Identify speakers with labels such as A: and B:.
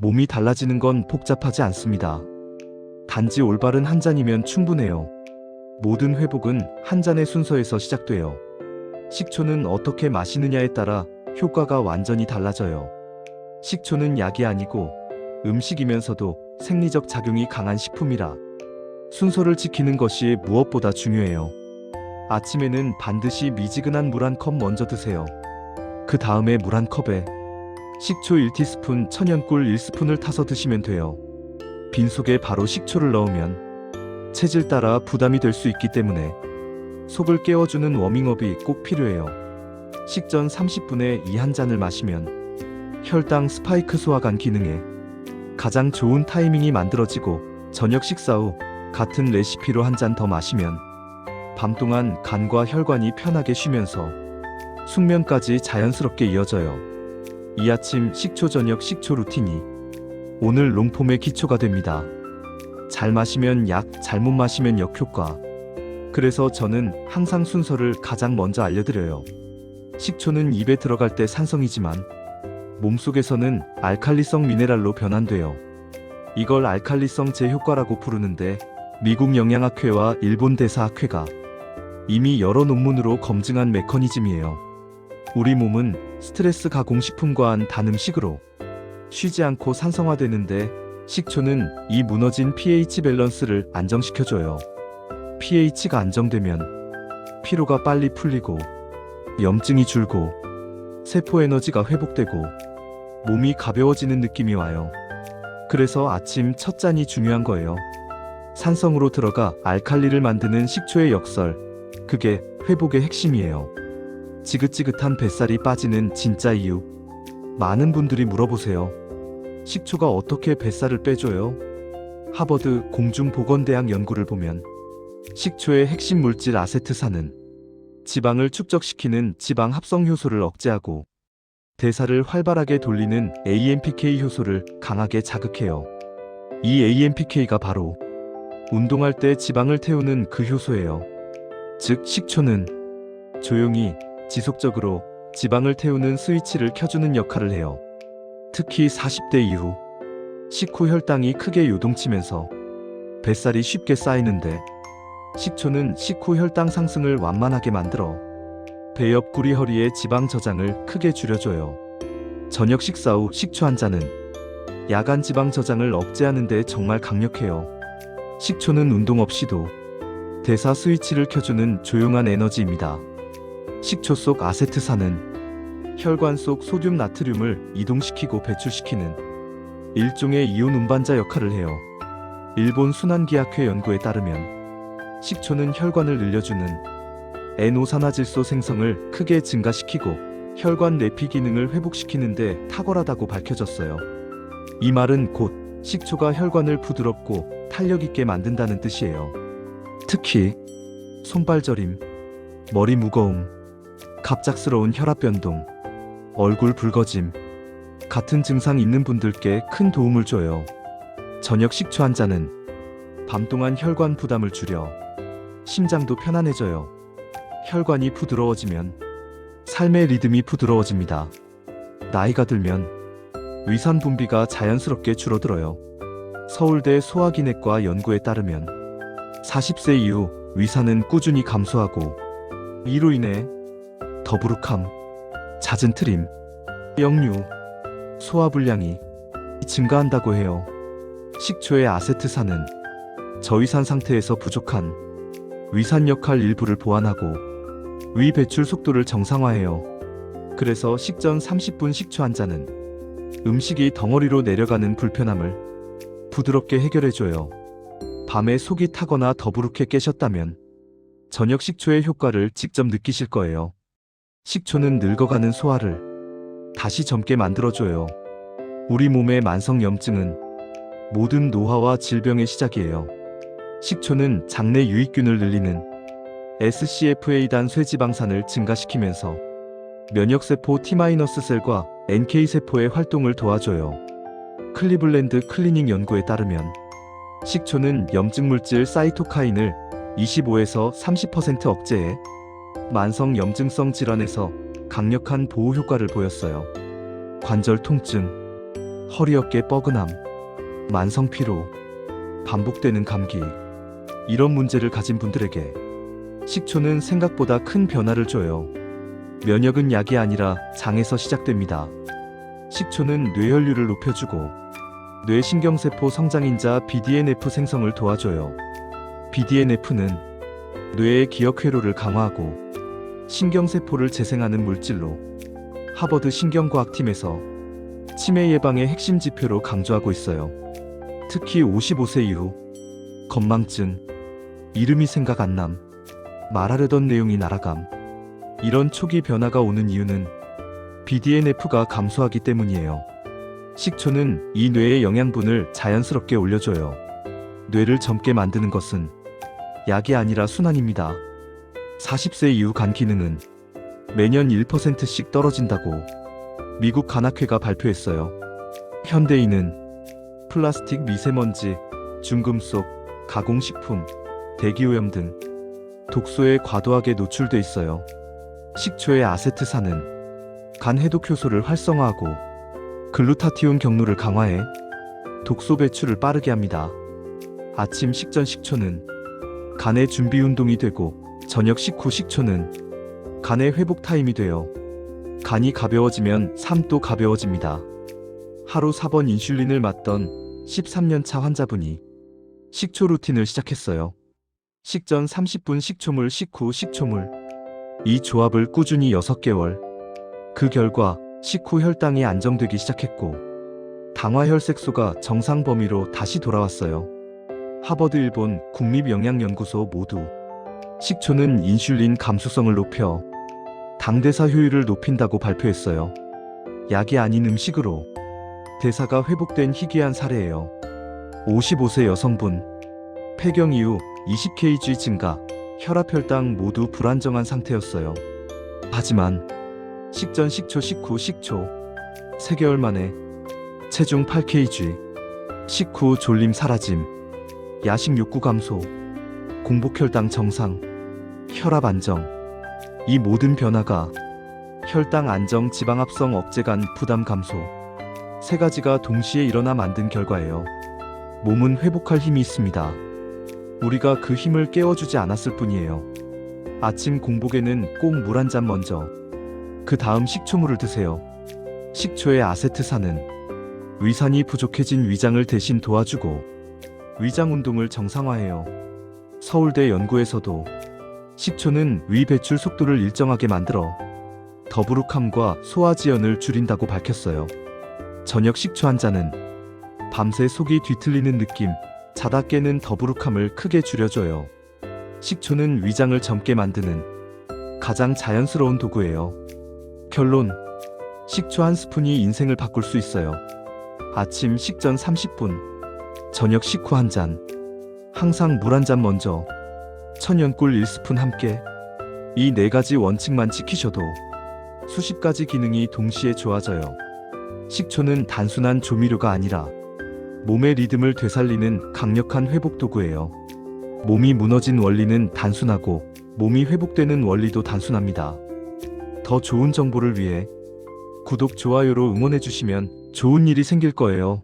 A: 몸이 달라지는 건 복잡하지 않습니다. 단지 올바른 한 잔이면 충분해요. 모든 회복은 한 잔의 순서에서 시작돼요. 식초는 어떻게 마시느냐에 따라 효과가 완전히 달라져요. 식초는 약이 아니고 음식이면서도 생리적 작용이 강한 식품이라 순서를 지키는 것이 무엇보다 중요해요. 아침에는 반드시 미지근한 물 한 컵 먼저 드세요. 그 다음에 물 한 컵에 식초 1티스푼, 천연꿀 1스푼을 타서 드시면 돼요. 빈속에 바로 식초를 넣으면 체질 따라 부담이 될 수 있기 때문에 속을 깨워주는 워밍업이 꼭 필요해요. 식전 30분에 이 한 잔을 마시면 혈당 스파이크 소화관 기능에 가장 좋은 타이밍이 만들어지고 저녁 식사 후 같은 레시피로 한 잔 더 마시면 밤 동안 간과 혈관이 편하게 쉬면서 숙면까지 자연스럽게 이어져요. 이 아침 식초 저녁 식초 루틴이 오늘 롱폼의 기초가 됩니다. 잘 마시면 약, 잘못 마시면 역효과. 그래서 저는 항상 순서를 가장 먼저 알려드려요. 식초는 입에 들어갈 때 산성이지만 몸속에서는 알칼리성 미네랄로 변환돼요. 이걸 알칼리성 제효과라고 부르는데 미국 영양학회와 일본 대사학회가 이미 여러 논문으로 검증한 메커니즘이에요. 우리 몸은 스트레스 가공식품과 단 음식으로 쉬지 않고 산성화되는데 식초는 이 무너진 pH 밸런스를 안정시켜줘요. pH가 안정되면 피로가 빨리 풀리고 염증이 줄고 세포 에너지가 회복되고 몸이 가벼워지는 느낌이 와요. 그래서 아침 첫 잔이 중요한 거예요. 산성으로 들어가 알칼리를 만드는 식초의 역설, 그게 회복의 핵심이에요. 지긋지긋한 뱃살이 빠지는 진짜 이유. 많은 분들이 물어보세요. 식초가 어떻게 뱃살을 빼줘요? 하버드 공중보건대학 연구를 보면 식초의 핵심 물질 아세트산은 지방을 축적시키는 지방 합성 효소를 억제하고 대사를 활발하게 돌리는 AMPK 효소를 강하게 자극해요. 이 AMPK가 바로 운동할 때 지방을 태우는 그 효소예요. 즉 식초는 조용히 지속적으로 지방을 태우는 스위치를 켜주는 역할을 해요. 특히 40대 이후 식후 혈당이 크게 요동치면서 뱃살이 쉽게 쌓이는데 식초는 식후 혈당 상승을 완만하게 만들어 배 옆 구리 허리의 지방 저장을 크게 줄여줘요. 저녁 식사 후 식초 한 잔은 야간 지방 저장을 억제하는 데 정말 강력해요. 식초는 운동 없이도 대사 스위치를 켜주는 조용한 에너지입니다. 식초 속 아세트산은 혈관 속 소듐 나트륨을 이동시키고 배출시키는 일종의 이온 운반자 역할을 해요. 일본 순환기학회 연구에 따르면 식초는 혈관을 늘려주는 N오산화질소 생성을 크게 증가시키고 혈관 내피 기능을 회복시키는데 탁월하다고 밝혀졌어요. 이 말은 곧 식초가 혈관을 부드럽고 탄력 있게 만든다는 뜻이에요. 특히 손발 저림, 머리 무거움, 갑작스러운 혈압 변동, 얼굴 붉어짐 같은 증상 있는 분들께 큰 도움을 줘요. 저녁 식초 한 잔은 밤 동안 혈관 부담을 줄여 심장도 편안해져요. 혈관이 부드러워지면 삶의 리듬이 부드러워집니다. 나이가 들면 위산 분비가 자연스럽게 줄어들어요. 서울대 소화기내과 연구에 따르면 40세 이후 위산은 꾸준히 감소하고 이로 인해 더부룩함, 잦은 트림, 역류, 소화불량이 증가한다고 해요. 식초의 아세트산은 저위산 상태에서 부족한 위산 역할 일부를 보완하고 위 배출 속도를 정상화해요. 그래서 식전 30분 식초 한 잔은 음식이 덩어리로 내려가는 불편함을 부드럽게 해결해줘요. 밤에 속이 타거나 더부룩해 깨셨다면 저녁 식초의 효과를 직접 느끼실 거예요. 식초는 늙어가는 소화를 다시 젊게 만들어줘요. 우리 몸의 만성염증은 모든 노화와 질병의 시작이에요. 식초는 장내 유익균을 늘리는 SCFA단 쇠지방산을 증가시키면서 면역세포 T-셀과 NK세포의 활동을 도와줘요. 클리블랜드 클리닉 연구에 따르면 식초는 염증물질 사이토카인을 25에서 30% 억제해 만성 염증성 질환에서 강력한 보호 효과를 보였어요. 관절 통증, 허리 어깨 뻐근함, 만성 피로, 반복되는 감기, 이런 문제를 가진 분들에게 식초는 생각보다 큰 변화를 줘요. 면역은 약이 아니라 장에서 시작됩니다. 식초는 뇌혈류를 높여주고 뇌신경세포 성장인자 BDNF 생성을 도와줘요. BDNF는 뇌의 기억 회로를 강화하고 신경세포를 재생하는 물질로 하버드 신경과학팀에서 치매 예방의 핵심 지표로 강조하고 있어요. 특히 55세 이후 건망증, 이름이 생각 안 남, 말하려던 내용이 날아감, 이런 초기 변화가 오는 이유는 BDNF가 감소하기 때문이에요. 식초는 이 뇌의 영양분을 자연스럽게 올려줘요. 뇌를 젊게 만드는 것은 약이 아니라 순환입니다. 40세 이후 간 기능은 매년 1%씩 떨어진다고 미국 간학회가 발표했어요. 현대인은 플라스틱, 미세먼지, 중금속, 가공식품, 대기오염 등 독소에 과도하게 노출돼 있어요. 식초의 아세트산은 간 해독 효소를 활성화하고 글루타티온 경로를 강화해 독소 배출을 빠르게 합니다. 아침 식전 식초는 간의 준비 운동이 되고 저녁 식후 식초는 간의 회복 타임이 돼요. 간이 가벼워지면 삶도 가벼워집니다. 하루 4번 인슐린을 맞던 13년차 환자분이 식초 루틴을 시작했어요. 식전 30분 식초물, 식후 식초물. 이 조합을 꾸준히 6개월. 그 결과 식후 혈당이 안정되기 시작했고 당화혈색소가 정상 범위로 다시 돌아왔어요. 하버드 일본 국립영양연구소 모두 식초는 인슐린 감수성을 높여 당대사 효율을 높인다고 발표했어요. 약이 아닌 음식으로 대사가 회복된 희귀한 사례예요. 55세 여성분, 폐경 이후 20kg 증가, 혈압 혈당 모두 불안정한 상태였어요. 하지만 식전 식초, 식후 식초 3개월 만에 체중 8kg, 식후 졸림 사라짐, 야식 욕구 감소, 공복 혈당 정상, 혈압 안정. 이 모든 변화가 혈당 안정, 지방 합성 억제, 간 부담 감소 3가지가 동시에 일어나 만든 결과예요. 몸은 회복할 힘이 있습니다. 우리가 그 힘을 깨워주지 않았을 뿐이에요. 아침 공복에는 꼭 물 한 잔 먼저, 그 다음 식초물을 드세요. 식초의 아세트산은 위산이 부족해진 위장을 대신 도와주고 위장 운동을 정상화해요. 서울대 연구에서도 식초는 위 배출 속도를 일정하게 만들어 더부룩함과 소화지연을 줄인다고 밝혔어요. 저녁 식초 한 잔은 밤새 속이 뒤틀리는 느낌, 자다 깨는 더부룩함을 크게 줄여줘요. 식초는 위장을 젊게 만드는 가장 자연스러운 도구예요. 결론, 식초 한 스푼이 인생을 바꿀 수 있어요. 아침 식전 30분, 저녁 식후 한 잔, 항상 물 한 잔 먼저, 천연꿀 1스푼 함께. 이 4가지 원칙만 지키셔도 수십 가지 기능이 동시에 좋아져요. 식초는 단순한 조미료가 아니라 몸의 리듬을 되살리는 강력한 회복 도구예요. 몸이 무너진 원리는 단순하고 몸이 회복되는 원리도 단순합니다. 더 좋은 정보를 위해 구독, 좋아요로 응원해주시면 좋은 일이 생길 거예요.